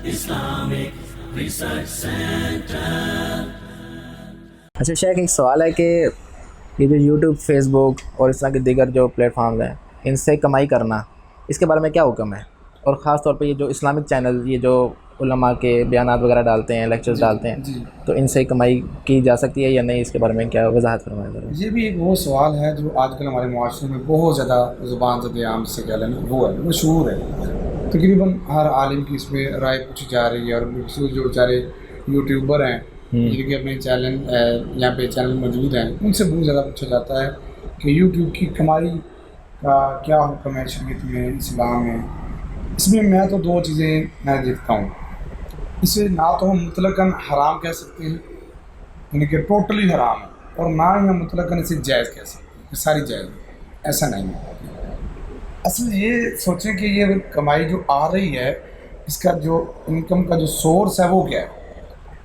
Islamic Research Center. اچھا شیخ، ایک سوال ہے کہ یہ جو یوٹیوب، فیس بک اور اس طرح کے دیگر جو پلیٹ فارمز ہیں، ان سے کمائی کرنا، اس کے بارے میں کیا حکم ہے؟ اور خاص طور پہ یہ جو اسلامک چینل، یہ جو علماء کے بیانات وغیرہ ڈالتے ہیں، لیکچرز ڈالتے ہیں، تو ان سے کمائی کی جا سکتی ہے یا نہیں؟ اس کے بارے میں کیا وضاحت فرمائیں ذرا۔ یہ بھی ایک وہ سوال ہے جو آج کل ہمارے معاشرے میں بہت زیادہ زبان زد عام سے کہہ لینا وہ ہے، مشہور ہے۔ تقریباً ہر عالم کی اس میں رائے پوچھی جا رہی ہے، اور مخصوص جو بیچارے یوٹیوبر ہیں جن کے اپنے چینل یہاں پہ چینل موجود ہیں، ان سے بہت زیادہ پوچھا جاتا ہے کہ یوٹیوب کی کمائی کا کیا حکم ہے شریعت میں، اسلام میں۔ اس میں تو دو چیزیں میں دیکھتا ہوں، اسے نہ تو ہم مطلقاً حرام کہہ سکتے ہیں، یعنی کہ ٹوٹلی حرام ہے، اور نہ ہی ہم مطلقاً اسے جائز کہہ سکتے ہیں کہ ساری جائز ہے، ایسا نہیں ہے۔ اصل یہ سوچیں کہ یہ کمائی جو آ رہی ہے، اس کا جو انکم کا جو سورس ہے وہ کیا ہے،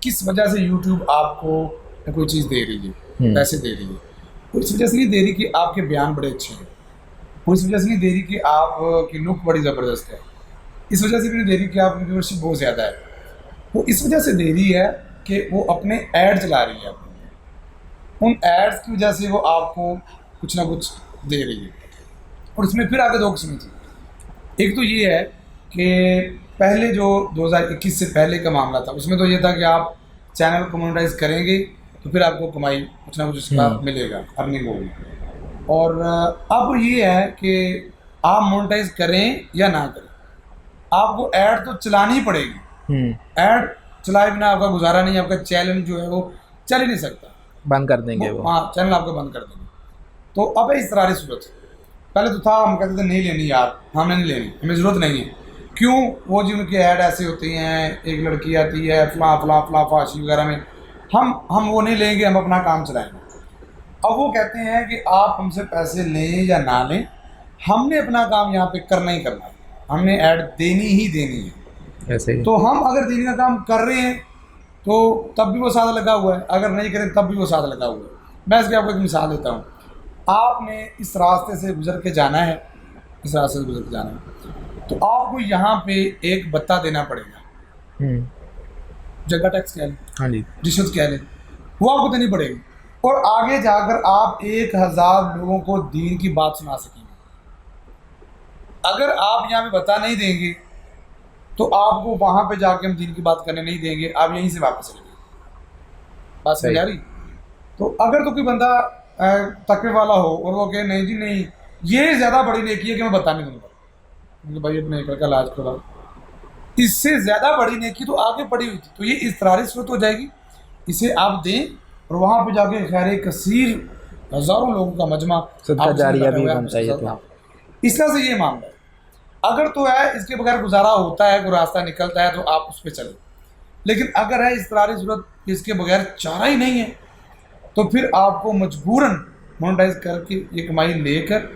کس وجہ سے یوٹیوب آپ کو کوئی چیز دے رہی ہے، پیسے دے رہی ہے۔ وہ اس وجہ سے نہیں دے رہی کہ آپ کے بیان بڑے اچھے ہیں، وہ اس وجہ سے نہیں دے رہی کہ آپ کی لک بڑی زبردست ہے، اس وجہ سے بھی نہیں دے رہی کہ آپ کی ویورشپ بہت زیادہ ہے۔ وہ اس وجہ سے دے رہی ہے کہ وہ اپنے ایڈ چلا رہی ہے، ان ایڈز کی وجہ سے وہ آپ کو کچھ نہ کچھ دے رہی ہے۔ اور اس میں پھر آگے دو قسمیں تھیں، ایک تو یہ ہے کہ پہلے جو 2021 سے پہلے کا معاملہ تھا، اس میں تو یہ تھا کہ آپ چینل کو مونیٹائز کریں گے تو پھر آپ کو کمائی کچھ نہ کچھ اس کا ملے گا، ارننگ ہوگی۔ اور اب یہ ہے کہ آپ مونیٹائز کریں یا نہ کریں، آپ کو ایڈ تو چلانی پڑے گی، ایڈ چلائے بنا آپ کا گزارا نہیں، آپ کا چینل جو ہے وہ چل ہی نہیں سکتا، بند کر دیں گے وہ۔ ہاں، چینل آپ کو بند کر دیں گے۔ تو اب ہے اضطراری صورت، پہلے تو تھا ہم کہتے تھے نہیں لینی یار، ہم نے نہیں لینی، ہمیں ضرورت نہیں ہے۔ کیوں؟ وہ جو ان کے ایڈ ایسے ہوتے ہیں، ایک لڑکی آتی ہے فلاں فلاں فلاں فاشی وغیرہ میں، ہم وہ نہیں لیں گے، ہم اپنا کام چلائیں گے۔ اب وہ کہتے ہیں کہ آپ ہم سے پیسے لیں یا نہ لیں، ہم نے اپنا کام یہاں پہ کرنا ہی کرنا ہے، ہم نے ایڈ دینی ہی دینی ہے۔ ایسے ہی تو ہم اگر دینے کا کام کر رہے ہیں تو تب بھی وہ ساتھ لگا ہوا ہے، اگر نہیں کریں تب بھی وہ ساتھ لگا ہوا ہے۔ میں اس کی آپ کو ایک مثال دیتا ہوں، آپ نے اس راستے سے گزر کے جانا ہے، اس راستے سے گزر کے جانا ہے تو آپ کو یہاں پہ ایک بتہ دینا پڑے گا، جگہ ٹیکس کہہ لیں، ہاں جی، رشوت کہہ لیں، وہ آپ کو دینی پڑے گی، اور آگے جا کر آپ 1000 لوگوں کو دین کی بات سنا سکیں گے۔ اگر آپ یہاں پہ بتا نہیں دیں گے تو آپ کو وہاں پہ جا کے ہم دین کی بات کرنے نہیں دیں گے، آپ یہیں سے واپس چلیں گے۔ بات سمجھ آ رہی؟ تو اگر تو کوئی بندہ تقوی والا ہو اور وہ کہے نہیں جی نہیں، یہ زیادہ بڑی نیکی ہے کہ میں بتا نہیں دوں گا، کیونکہ بھائی اپنے عقل کا علاج کرو، اس سے زیادہ بڑی نیکی تو آگے پڑی ہوئی تھی، تو یہ اضطراری صورت ہو جائے گی، اسے آپ دیں اور وہاں پہ جا کے خیر کثیر ہزاروں لوگوں کا مجمع صدقہ جاریہ بھی بنتا ہے۔ تو اس طرح سے یہ معاملہ ہے۔ اگر تو ہے اس کے بغیر گزارا ہوتا ہے، کوئی راستہ نکلتا ہے تو آپ اس پہ چلیں، لیکن اگر ہے اضطراری صورت اس کے بغیر چارہ ہی نہیں ہے تو پھر آپ کو مجبوراً مونیٹائز کر کے یہ کمائی لے کر،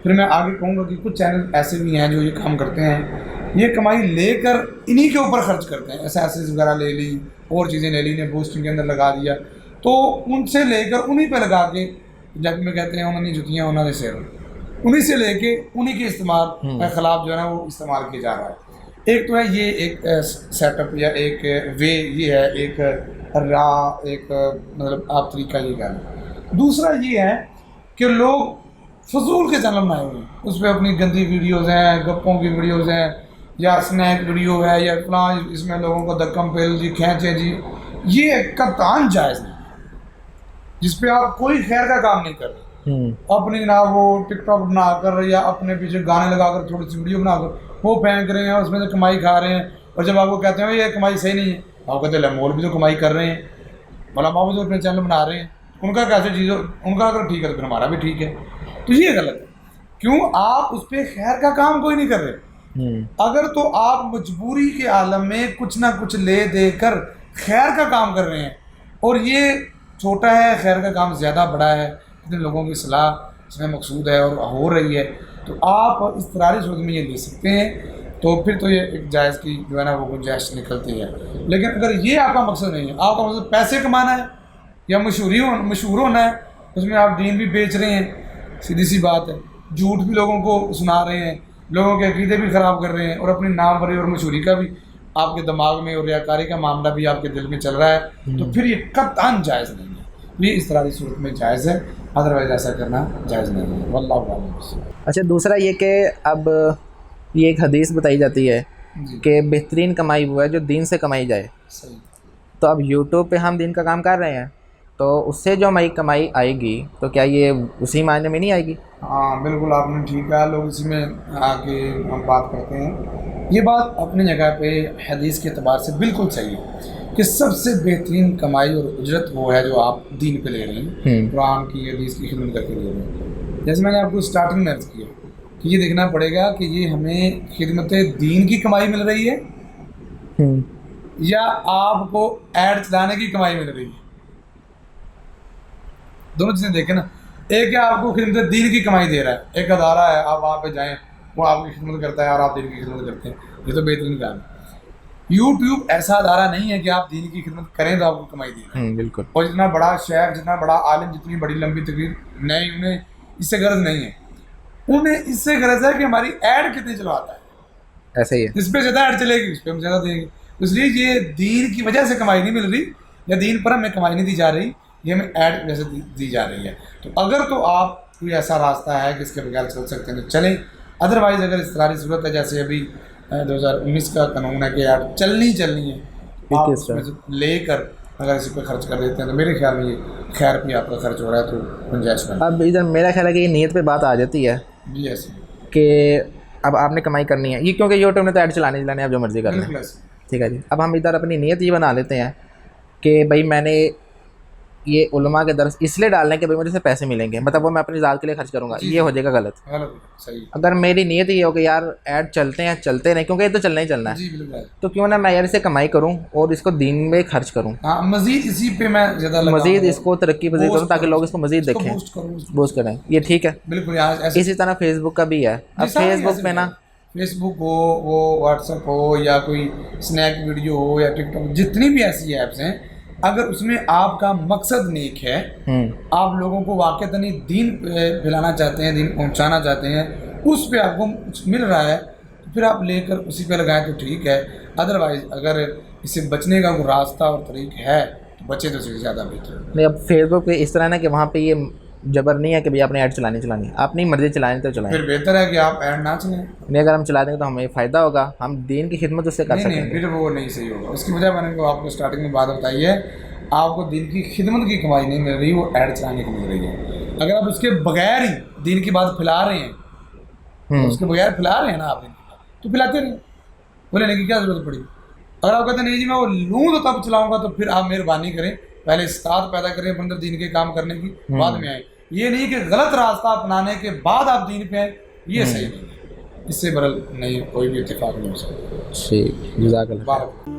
پھر میں آگے کہوں گا کہ کچھ چینل ایسے بھی ہیں جو یہ کام کرتے ہیں، یہ کمائی لے کر انہی کے اوپر خرچ کرتے ہیں، ایسے وغیرہ لے لی، اور چیزیں لے لی، نے بوسٹنگ کے اندر لگا دیا، تو ان سے لے کر انہی پہ لگا کے، جب میں کہتے ہیں انہوں نے جتیاں انہوں نے سیر، انہی سے لے کے انہی کے استعمال کے خلاف جو ہے نا وہ استعمال کیا جا رہا ہے۔ ایک تو ہے یہ ایک سیٹ اپ یا ایک وے، یہ ہے ایک راہ، ایک مطلب آپ طریقہ یہ کہہ لیں۔ دوسرا یہ ہے کہ لوگ فضول کے چینل بنائے ہوئے ہیں، اس پہ اپنی گندی ویڈیوز ہیں، گپوں کی ویڈیوز ہیں، یا اسنیک ویڈیو ہے، یا فلاں اس میں لوگوں کو دھکم پھیل جی کھینچے جی، یہ قطعاً جائز نہیں، جس پہ آپ کوئی خیر کا کام نہیں کر رہے، اپنی جناب وہ ٹک ٹاک بنا کر یا اپنے پیچھے گانے لگا کر تھوڑی سی ویڈیو بنا کر وہ پھینک رہے ہیں، اس میں سے کمائی کھا رہے ہیں، اور جب آپ کو کہتے ہیں یہ کمائی صحیح نہیں ہے، آپ کہتے ہیں مول بھی تو کمائی کر رہے ہیں، علماء بھی تو اپنے چینل بنا رہے ہیں، ان کا کیسے چیز، ان کا اگر ٹھیک ہے تو پھر ہمارا بھی ٹھیک ہے، تو یہ غلط ہے۔ کیوں؟ آپ اس پہ خیر کا کام کوئی نہیں کر رہے۔ اگر تو آپ مجبوری کے عالم میں کچھ نہ کچھ لے دے کر خیر کا کام کر رہے ہیں، اور یہ چھوٹا ہے، خیر کا کام زیادہ بڑا ہے، اتنے لوگوں کی اصلاح اس میں مقصود ہے اور ہو رہی ہے، تو آپ اضطراری صورت میں یہ لے سکتے ہیں، تو پھر تو یہ ایک جائز کی جو ہے نا وہ گنجائش نکلتی ہے۔ لیکن اگر یہ آپ کا مقصد نہیں ہے، آپ کا مقصد پیسے کمانا ہے یا مشہور ہونا ہے، اس میں آپ دین بھی بیچ رہے ہیں، سیدھی سی بات ہے، جھوٹ بھی لوگوں کو سنا رہے ہیں، لوگوں کے عقیدے بھی خراب کر رہے ہیں، اور اپنی نام بری اور مشہوری کا بھی آپ کے دماغ میں اور ریاکاری کا معاملہ بھی آپ کے دل میں چل رہا ہے تو پھر یہ قطعاً جائز نہیں ہے. یہ اس طرح کی صورت میں جائز ہے, ادروائز ایسا کرنا جائز نہیں ہے. واللہ اعلم. اچھا دوسرا یہ کہ اب یہ ایک حدیث بتائی جاتی ہے جی کہ بہترین کمائی وہ ہے جو دین سے کمائی جائے. صحیح. تو اب یوٹیوب پہ ہم دین کا کام کر رہے ہیں تو اس سے جو ہماری کمائی آئے گی تو کیا یہ اسی معنی میں نہیں آئے گی؟ ہاں بالکل آپ نے ٹھیک کہا, لوگ اسی میں آ کے ہم بات کرتے ہیں. یہ بات اپنی جگہ پہ حدیث کے اعتبار سے بالکل صحیح ہے کہ سب سے بہترین کمائی اور اجرت وہ ہے جو آپ دین پہ لے رہے ہیں, قرآن کی حدیث کی خدمت کر کے لے رہے ہیں. جیسے میں نے آپ کو اسٹارٹنگ میں عرض کیا کہ یہ دیکھنا پڑے گا کہ یہ ہمیں خدمت دین کی کمائی مل رہی ہے یا آپ کو ایڈ چلانے کی کمائی مل رہی ہے. دونوں چیزیں دیکھیں نا. ایک ہے آپ کو خدمت دین کی کمائی دے رہا ہے, ایک ادارہ ہے آپ وہاں پہ جائیں وہ آپ کی خدمت کرتا ہے اور آپ دین کی خدمت کرتے ہیں, یہ تو بہترین کام ہے. یوٹیوب ایسا ادارہ نہیں ہے کہ آپ دین کی خدمت کریں تو آپ کو کمائی دے رہا ہے. بالکل. اور جتنا بڑا شیخ, جتنا بڑا عالم, جتنی بڑی لمبی تقریر نہیں, انہیں اس سے غرض نہیں ہے. انہیں اس سے غرض ہے کہ ہماری ایڈ کتنی چلواتا ہے, ایسا ہی ہے. اس پہ زیادہ ایڈ چلے گی اس پہ ہم زیادہ دیں گے. اس لیے یہ دین کی وجہ سے کمائی نہیں مل رہی یا دین پر ہمیں کمائی نہیں دی جا رہی, یہ ہمیں ایڈ کی وجہ سے دی جا رہی ہے. تو اگر تو آپ کوئی ایسا راستہ ہے کہ اس کے بغیر چل سکتے ہیں تو چلیں, ادروائز اگر اس طرح کی صورت ہے جیسے ابھی 2019 کا قانون ہے کہ ایڈ چلنی ہے, آپ اس میں سے لے کر اگر اسی پہ خرچ کر دیتے ہیں تو میرے خیال میں یہ خیر پہ آپ کا خرچ ہو رہا ہے تو گنجائش میں. اب ادھر میرا خیال ہے کہ یہ نیت پہ بات آ جاتی ہے جی ایسے کہ اب آپ نے کمائی کرنی ہے, یہ کیونکہ یوٹیوب نے تو ایڈ چلانے آپ جو مرضی کر لیں. ٹھیک ہے جی. اب ہم ادھر اپنی نیت یہ بنا لیتے ہیں کہ بھائی میں نے یہ علماء کے درس اس لیے ڈالنے کہ بھائی مجھے سے پیسے ملیں گے, مطلب وہ میں اپنی ذات کے لیے خرچ کروں گا, یہ ہو جائے گا غلط. صحیح. اگر میری نیت یہ ہو کہ یار ایڈ چلتے نہیں کیونکہ یہ تو چلنا ہی چلنا ہے, جی بالکل, تو کیوں نہ میں یار اسے کمائی کروں اور اس کو دین میں خرچ کروں, ہاں مزید اسی پہ میں زیادہ مزید اس کو ترقی پذیر کروں تاکہ لوگ اس کو مزید دیکھیں, بوسٹ کریں. یہ ٹھیک ہے بالکل. اسی طرح فیس بک کا بھی ہے. اب فیس بک پہ نا فیس بک ہو, وہ واٹس ایپ ہو, یا کوئی اسنیک ویڈیو ہو, یا ٹک ٹاک, جتنی بھی ایسی ایپس ہیں, اگر اس میں آپ کا مقصد نیک ہے, آپ لوگوں کو واقعتاً دین پھیلانا چاہتے ہیں, دین پہنچانا چاہتے ہیں, اس پہ آپ کو مل رہا ہے تو پھر آپ لے کر اسی پہ لگائیں تو ٹھیک ہے. ادروائز اگر اس سے بچنے کا کوئی راستہ اور طریق ہے تو بچے تو اس سے زیادہ بہتر ہے. نہیں, اب فیس بک پہ اس طرح نا کہ وہاں پہ یہ جبر نہیں ہے کہ بھائی آپ نے ایڈ چلانی, اپنی مرضی چلائیں تو چلائیں. پھر بہتر ہے کہ آپ ایڈ نہ چلیں. نہیں, اگر ہم چلا دیں گے تو ہمیں فائدہ ہوگا, ہم دین کی خدمت اس سے کر سکیں گے. نہیں, پھر وہ نہیں صحیح ہوگا. اس کی وجہ میں نے آپ کو اسٹارٹنگ میں بات بتائی ہے, آپ کو دین کی خدمت کی کمائی نہیں مل رہی, وہ ایڈ چلانے کی مل رہی ہے. اگر آپ اس کے بغیر ہی دین کی بات پھیلا رہے ہیں, اس کے بغیر پھیلا رہے ہیں نا آپ دین کی بات, تو پھیلاتے رہیں, وہ لینے کی کیا ضرورت پڑی. اگر آپ کہتے ہیں نہیں جی میں وہ لوں تو تب چلاؤں گا, تو پھر آپ مہربانی کریں پہلے استاد پیدا کریں اپنے اندر دین کے کام کرنے کی, بعد میں آئیں. یہ نہیں کہ غلط راستہ اپنانے کے بعد آپ دین پہ آئیں, یہ صحیح نہیں ہے. اس سے برل نہیں, کوئی بھی اتفاق نہیں ہو سکتا. ٹھیک, جزاک اللہ.